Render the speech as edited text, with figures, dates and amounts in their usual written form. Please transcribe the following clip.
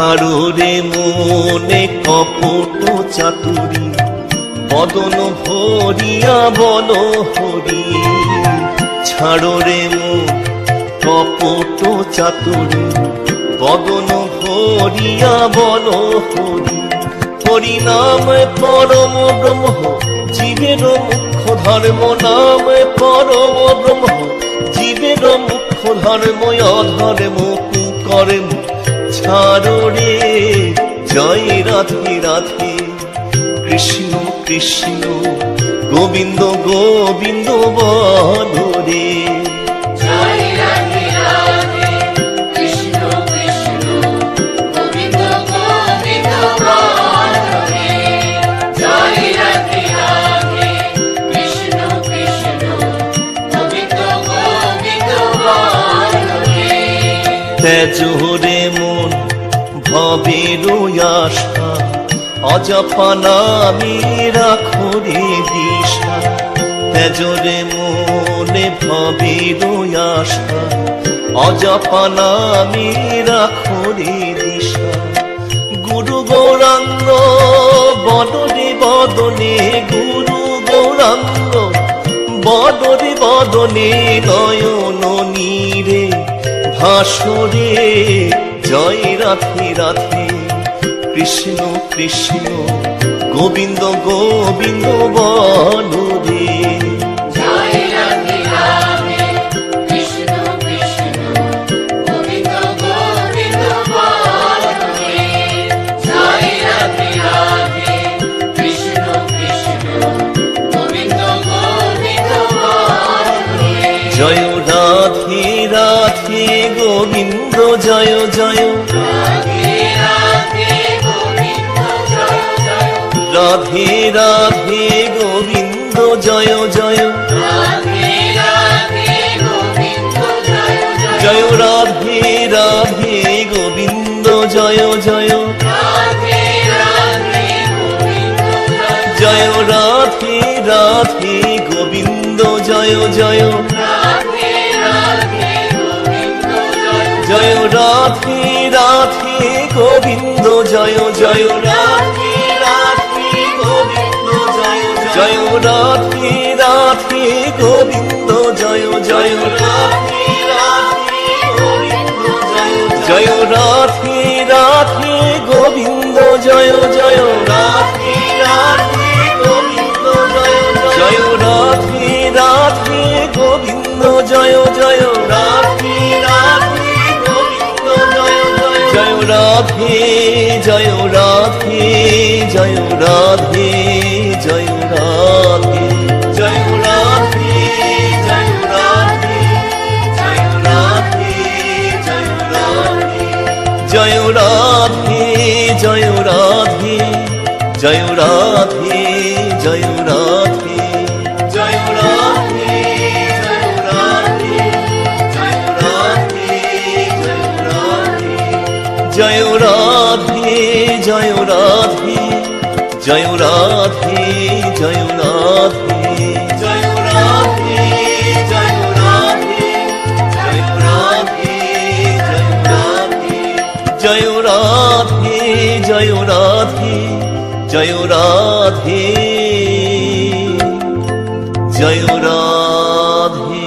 ছাড়ো রে মনে কপট চাতুরী, বদন ভরিয়া বল হরি। ছাড়ো রে মন কপট চাতুরী, বদন ভরিয়া বল হরি। হরি নাম পরম ব্রহ্ম, জীবের মুখ্য ধর্ম। নাম পরম ব্রহ্ম, জীবের মুখ্য ধর্ম। অধর্ম কুকর্ম ছাড়ো রে, জয় রাধে রাধে। কৃষ্ণ কৃষ্ণ গোবিন্দ গোবিন্দ বল রে। জয় রাধে রাধে, কৃষ্ণ কৃষ্ণ গোবিন্দ গোবিন্দ বল রে। জয় রাধে রাধে, কৃষ্ণ কৃষ্ণ গোবিন্দ গোবিন্দ বল রে। তেজ রে মন ভবের আশা, অজপা নামে রাখো রে দিশা। তেজ রে মনে ভবের আশা, অজপা নামে রাখো রে দিশা। গুরু গৌরাঙ্গ বদনে বদনে, গুরু গৌরাঙ্গ বদনে বদনে। নয়ন নীরে ভাসরে, জয় রাধে রাধে। কৃষ্ণ কৃষ্ণ গোবিন্দ গোবিন্দ বল রে। জয় রাধে রাধে, কৃষ্ণ কৃষ্ণ গোবিন্দ গোবিন্দ বল রে। জয় রাধে রাধে, কৃষ্ণ কৃষ্ণ গোবিন্দ গোবিন্দ বল রে। জয় রাধে রাধে গোবিন্দ জয় জয়। রাধে রাধে গোবিন্দ জয় জয়। রাধে রাধে গোবিন্দ জয় জয়। রাধে রাধে গোবিন্দ জয় জয়। জয় রাধে রাধে গোবিন্দ জয় জয়। রাধে রাধে গোবিন্দ জয় জয়। জয় রাধে রাধে গোবিন্দ জয় জয়। রাধে রাধে গোবিন্দ জয় জয়। জয় রাধে রাধে গোবিন্দ জয় জয়। রাধে রাধে গোবিন্দ জয় জয়। জয় রাধে রাধে গোবিন্দ জয় জয়। রাধে রাধে গোবিন্দ জয় জয়। জয় রাধে রাধে গোবিন্দ জয় জয়। রাধে রাধে গোবিন্দ জয় জয়। জয় রাধে রাধে গোবিন্দ জয় জয়। রাধে রাধে গোবিন্দ জয় জয়। জয় রাধে জয় রাধে জয় রাধে জয় রাধে। জয় রাধে জয় রাধে জয় রাধে জয় রাধে। জয় রাধে জয় রাধে জয় রাধে জয় রাধে। জয় রাধে জয় রাধে জয় রাধে জয় রাধে। জয় রাধে জয় রাধে জয় রাধে জয় রাধে। জয় রাধে জয় রাধে জয় রাধে জয় রাধে। জয় রাধে জয় রাধে জয় রাধে জয় রাধে।